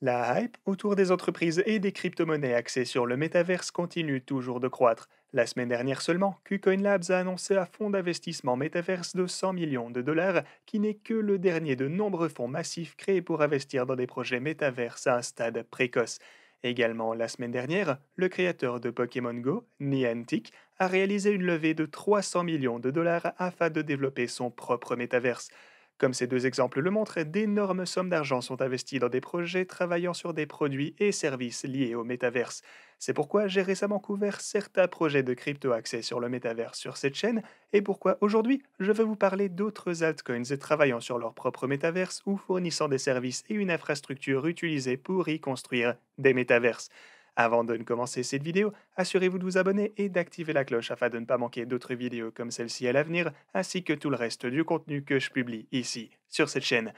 La hype autour des entreprises et des crypto-monnaies axées sur le métaverse continue toujours de croître. La semaine dernière seulement, KuCoin Labs a annoncé un fonds d'investissement métaverse de 100 millions de dollars, qui n'est que le dernier de nombreux fonds massifs créés pour investir dans des projets métaverse à un stade précoce. Également, la semaine dernière, le créateur de Pokémon Go, Niantic, a réalisé une levée de 300 millions de dollars afin de développer son propre métaverse. Comme ces deux exemples le montrent, d'énormes sommes d'argent sont investies dans des projets travaillant sur des produits et services liés au métaverse. C'est pourquoi j'ai récemment couvert certains projets de crypto axés sur le métaverse sur cette chaîne et pourquoi aujourd'hui je veux vous parler d'autres altcoins travaillant sur leur propre métaverse ou fournissant des services et une infrastructure utilisée pour y construire des métaverses. Avant de commencer cette vidéo, assurez-vous de vous abonner et d'activer la cloche afin de ne pas manquer d'autres vidéos comme celle-ci à l'avenir, ainsi que tout le reste du contenu que je publie ici, sur cette chaîne.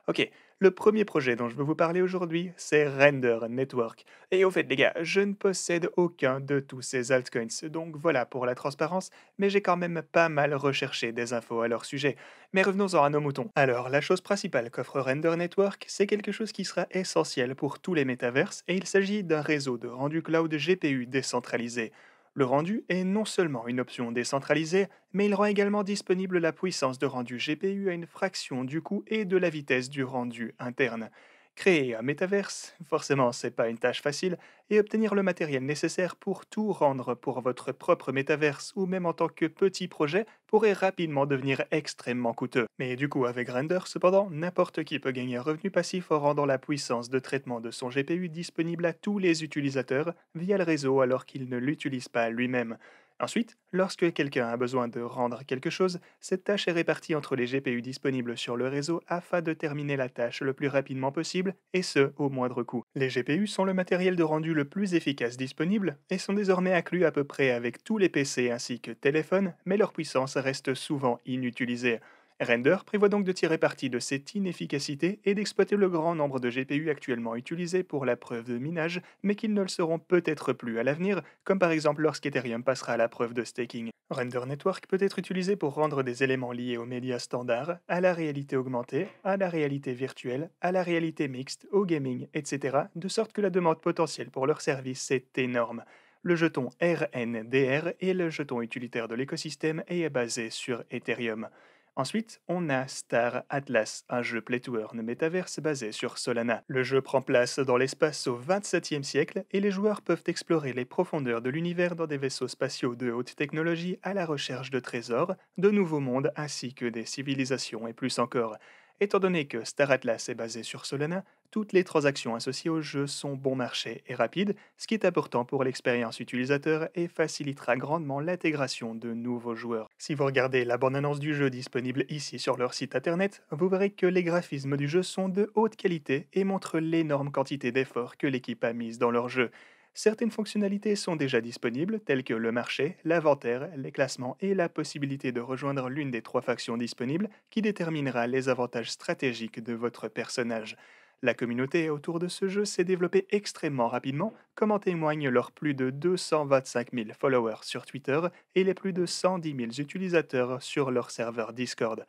Ok, le premier projet dont je veux vous parler aujourd'hui, c'est Render Network. Et au fait, les gars, je ne possède aucun de tous ces altcoins, donc voilà pour la transparence, mais j'ai quand même pas mal recherché des infos à leur sujet. Mais revenons-en à nos moutons. Alors, la chose principale qu'offre Render Network, c'est quelque chose qui sera essentiel pour tous les métaverses, et il s'agit d'un réseau de rendu cloud GPU décentralisé. Le rendu est non seulement une option décentralisée, mais il rend également disponible la puissance de rendu GPU à une fraction du coût et de la vitesse du rendu interne. Créer un métaverse, forcément, c'est pas une tâche facile, et obtenir le matériel nécessaire pour tout rendre pour votre propre métaverse ou même en tant que petit projet pourrait rapidement devenir extrêmement coûteux. Mais du coup, avec Render, cependant, n'importe qui peut gagner un revenu passif en rendant la puissance de traitement de son GPU disponible à tous les utilisateurs via le réseau alors qu'il ne l'utilise pas lui-même. Ensuite, lorsque quelqu'un a besoin de rendre quelque chose, cette tâche est répartie entre les GPU disponibles sur le réseau afin de terminer la tâche le plus rapidement possible, et ce, au moindre coût. Les GPU sont le matériel de rendu le plus efficace disponible et sont désormais inclus à peu près avec tous les PC ainsi que téléphones, mais leur puissance reste souvent inutilisée. Render prévoit donc de tirer parti de cette inefficacité et d'exploiter le grand nombre de GPU actuellement utilisés pour la preuve de minage, mais qu'ils ne le seront peut-être plus à l'avenir, comme par exemple lorsqu'Ethereum passera à la preuve de staking. Render Network peut être utilisé pour rendre des éléments liés aux médias standards, à la réalité augmentée, à la réalité virtuelle, à la réalité mixte, au gaming, etc., de sorte que la demande potentielle pour leur service est énorme. Le jeton RNDR est le jeton utilitaire de l'écosystème et est basé sur Ethereum. Ensuite, on a Star Atlas, un jeu play-to-earn métaverse basé sur Solana. Le jeu prend place dans l'espace au XXVIIe siècle et les joueurs peuvent explorer les profondeurs de l'univers dans des vaisseaux spatiaux de haute technologie à la recherche de trésors, de nouveaux mondes ainsi que des civilisations et plus encore. Étant donné que Star Atlas est basé sur Solana, toutes les transactions associées au jeu sont bon marché et rapides, ce qui est important pour l'expérience utilisateur et facilitera grandement l'intégration de nouveaux joueurs. Si vous regardez la bande-annonce du jeu disponible ici sur leur site internet, vous verrez que les graphismes du jeu sont de haute qualité et montrent l'énorme quantité d'efforts que l'équipe a mise dans leur jeu. Certaines fonctionnalités sont déjà disponibles, telles que le marché, l'inventaire, les classements et la possibilité de rejoindre l'une des trois factions disponibles qui déterminera les avantages stratégiques de votre personnage. La communauté autour de ce jeu s'est développée extrêmement rapidement, comme en témoignent leurs plus de 225 000 followers sur Twitter et les plus de 110 000 utilisateurs sur leur serveur Discord.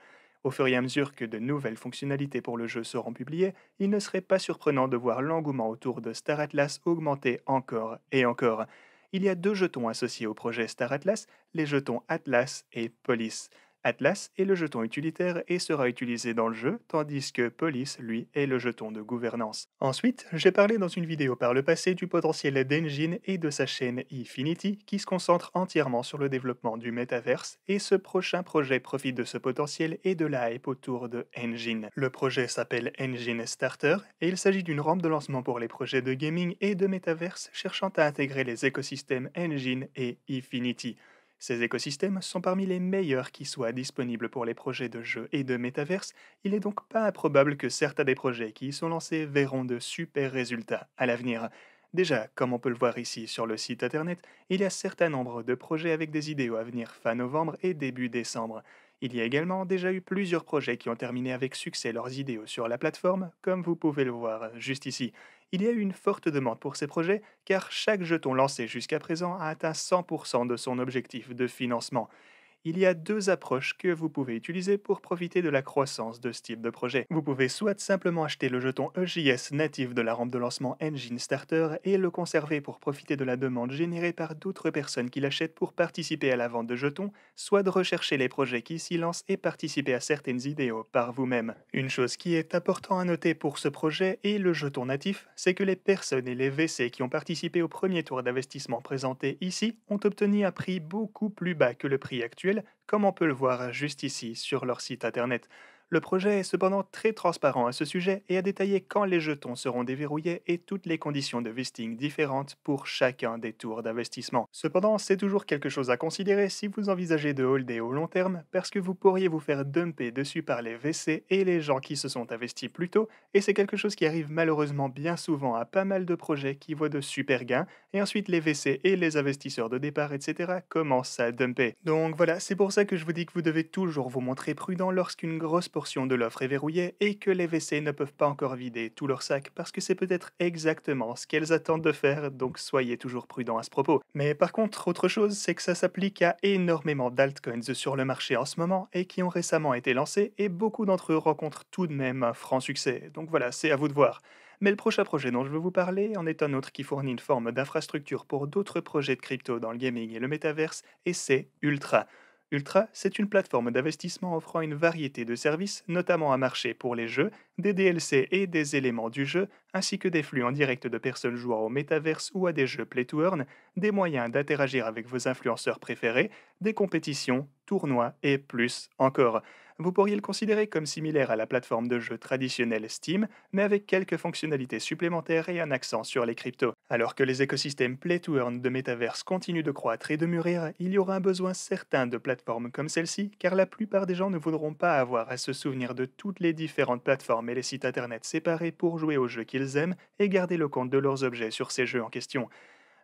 Au fur et à mesure que de nouvelles fonctionnalités pour le jeu seront publiées, il ne serait pas surprenant de voir l'engouement autour de Star Atlas augmenter encore et encore. Il y a deux jetons associés au projet Star Atlas, les jetons Atlas et Police. Atlas est le jeton utilitaire et sera utilisé dans le jeu, tandis que Police, lui, est le jeton de gouvernance. Ensuite, j'ai parlé dans une vidéo par le passé du potentiel d'Engine et de sa chaîne Efinity, qui se concentre entièrement sur le développement du métaverse, et ce prochain projet profite de ce potentiel et de la hype autour de Engine. Le projet s'appelle Engine Starter, et il s'agit d'une rampe de lancement pour les projets de gaming et de métaverse cherchant à intégrer les écosystèmes Engine et Efinity. Ces écosystèmes sont parmi les meilleurs qui soient disponibles pour les projets de jeux et de métaverse. Il n'est donc pas improbable que certains des projets qui y sont lancés verront de super résultats à l'avenir. Déjà, comme on peut le voir ici sur le site internet, il y a certain nombre de projets avec des idéaux à venir fin novembre et début décembre. Il y a également déjà eu plusieurs projets qui ont terminé avec succès leurs idéaux sur la plateforme, comme vous pouvez le voir juste ici. Il y a eu une forte demande pour ces projets car chaque jeton lancé jusqu'à présent a atteint 100% de son objectif de financement. Il y a deux approches que vous pouvez utiliser pour profiter de la croissance de ce type de projet. Vous pouvez soit simplement acheter le jeton EJS natif de la rampe de lancement Engine Starter et le conserver pour profiter de la demande générée par d'autres personnes qui l'achètent pour participer à la vente de jetons, soit de rechercher les projets qui s'y lancent et participer à certaines idéaux par vous-même. Une chose qui est important à noter pour ce projet et le jeton natif, c'est que les personnes et les VC qui ont participé au premier tour d'investissement présenté ici ont obtenu un prix beaucoup plus bas que le prix actuel, comme on peut le voir juste ici sur leur site internet. Le projet est cependant très transparent à ce sujet et a détaillé quand les jetons seront déverrouillés et toutes les conditions de vesting différentes pour chacun des tours d'investissement. Cependant, c'est toujours quelque chose à considérer si vous envisagez de holder au long terme parce que vous pourriez vous faire dumper dessus par les VC et les gens qui se sont investis plus tôt et c'est quelque chose qui arrive malheureusement bien souvent à pas mal de projets qui voient de super gains et ensuite les VC et les investisseurs de départ, etc. commencent à dumper. Donc voilà, c'est pour ça que je vous dis que vous devez toujours vous montrer prudent lorsqu'une grosse portion de l'offre est verrouillée et que les VC ne peuvent pas encore vider tout leur sac parce que c'est peut-être exactement ce qu'elles attendent de faire, donc soyez toujours prudent à ce propos. Mais par contre, autre chose, c'est que ça s'applique à énormément d'altcoins sur le marché en ce moment et qui ont récemment été lancés et beaucoup d'entre eux rencontrent tout de même un franc succès. Donc voilà, c'est à vous de voir. Mais le prochain projet dont je veux vous parler en est un autre qui fournit une forme d'infrastructure pour d'autres projets de crypto dans le gaming et le métaverse, et c'est Ultra. Ultra, c'est une plateforme d'investissement offrant une variété de services, notamment un marché pour les jeux, des DLC et des éléments du jeu, ainsi que des flux en direct de personnes jouant au métaverse ou à des jeux play to earn, des moyens d'interagir avec vos influenceurs préférés, des compétitions, tournois et plus encore. Vous pourriez le considérer comme similaire à la plateforme de jeu traditionnelle Steam, mais avec quelques fonctionnalités supplémentaires et un accent sur les cryptos. Alors que les écosystèmes Play to Earn de Metaverse continuent de croître et de mûrir, il y aura un besoin certain de plateformes comme celle-ci, car la plupart des gens ne voudront pas avoir à se souvenir de toutes les différentes plateformes et les sites internet séparés pour jouer aux jeux qu'ils aiment et garder le compte de leurs objets sur ces jeux en question.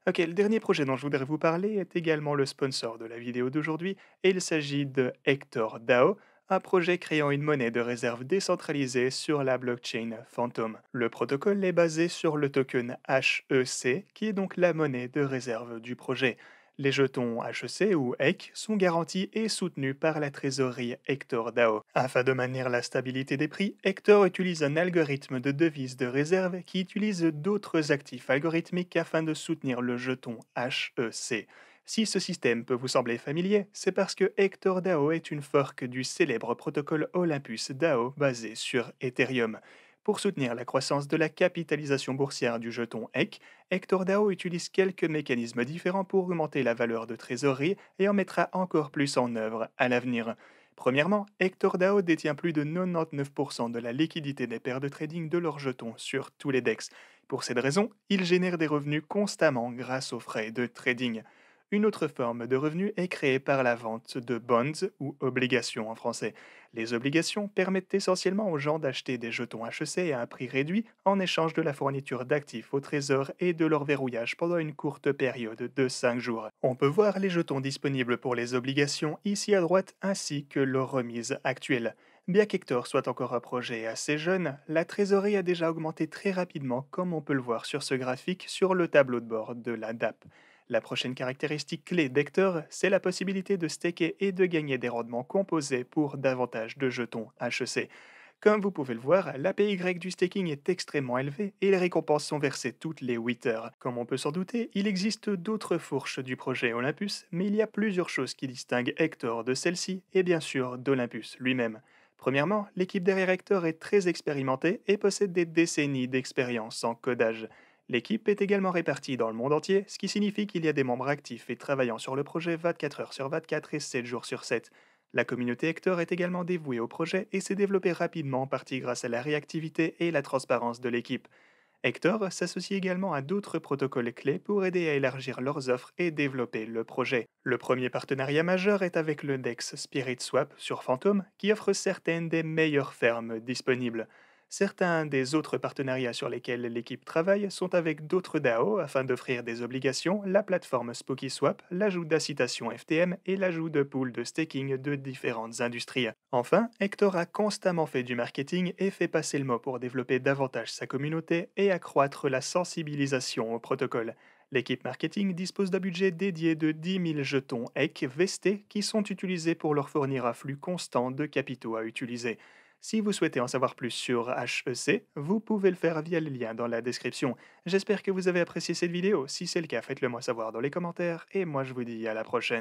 Ok, le dernier projet dont je voudrais vous parler est également le sponsor de la vidéo d'aujourd'hui, et il s'agit de Hector DAO, un projet créant une monnaie de réserve décentralisée sur la blockchain Phantom. Le protocole est basé sur le token HEC, qui est donc la monnaie de réserve du projet. Les jetons HEC ou HEC sont garantis et soutenus par la trésorerie Hector DAO. Afin de maintenir la stabilité des prix, Hector utilise un algorithme de devise de réserve qui utilise d'autres actifs algorithmiques afin de soutenir le jeton HEC. Si ce système peut vous sembler familier, c'est parce que Hector DAO est une fork du célèbre protocole Olympus DAO basé sur Ethereum. Pour soutenir la croissance de la capitalisation boursière du jeton HEC, Hector DAO utilise quelques mécanismes différents pour augmenter la valeur de trésorerie et en mettra encore plus en œuvre à l'avenir. Premièrement, Hector DAO détient plus de 99% de la liquidité des paires de trading de leurs jetons sur tous les DEX. Pour cette raison, il génère des revenus constamment grâce aux frais de trading. Une autre forme de revenu est créée par la vente de bonds ou obligations en français. Les obligations permettent essentiellement aux gens d'acheter des jetons HEC à un prix réduit en échange de la fourniture d'actifs au trésor et de leur verrouillage pendant une courte période de 5 jours. On peut voir les jetons disponibles pour les obligations ici à droite ainsi que leur remise actuelle. Bien qu'Hector soit encore un projet assez jeune, la trésorerie a déjà augmenté très rapidement comme on peut le voir sur ce graphique sur le tableau de bord de la DAP. La prochaine caractéristique clé d'Hector, c'est la possibilité de staker et de gagner des rendements composés pour davantage de jetons HEC. Comme vous pouvez le voir, l'APY du staking est extrêmement élevé et les récompenses sont versées toutes les 8 heures. Comme on peut s'en douter, il existe d'autres fourches du projet Olympus, mais il y a plusieurs choses qui distinguent Hector de celle-ci et bien sûr d'Olympus lui-même. Premièrement, l'équipe derrière Hector est très expérimentée et possède des décennies d'expérience en codage. L'équipe est également répartie dans le monde entier, ce qui signifie qu'il y a des membres actifs et travaillant sur le projet 24 heures sur 24 et 7 jours sur 7. La communauté Hector est également dévouée au projet et s'est développée rapidement en partie grâce à la réactivité et la transparence de l'équipe. Hector s'associe également à d'autres protocoles clés pour aider à élargir leurs offres et développer le projet. Le premier partenariat majeur est avec le DEX Spirit Swap sur Phantom, qui offre certaines des meilleures fermes disponibles. Certains des autres partenariats sur lesquels l'équipe travaille sont avec d'autres DAO afin d'offrir des obligations, la plateforme SpookySwap, l'ajout d'incitation FTM et l'ajout de pools de staking de différentes industries. Enfin, Hector a constamment fait du marketing et fait passer le mot pour développer davantage sa communauté et accroître la sensibilisation au protocole. L'équipe marketing dispose d'un budget dédié de 10 000 jetons EC vestés qui sont utilisés pour leur fournir un flux constant de capitaux à utiliser. Si vous souhaitez en savoir plus sur HEC, vous pouvez le faire via le lien dans la description. J'espère que vous avez apprécié cette vidéo. Si c'est le cas, faites-le moi savoir dans les commentaires et moi je vous dis à la prochaine.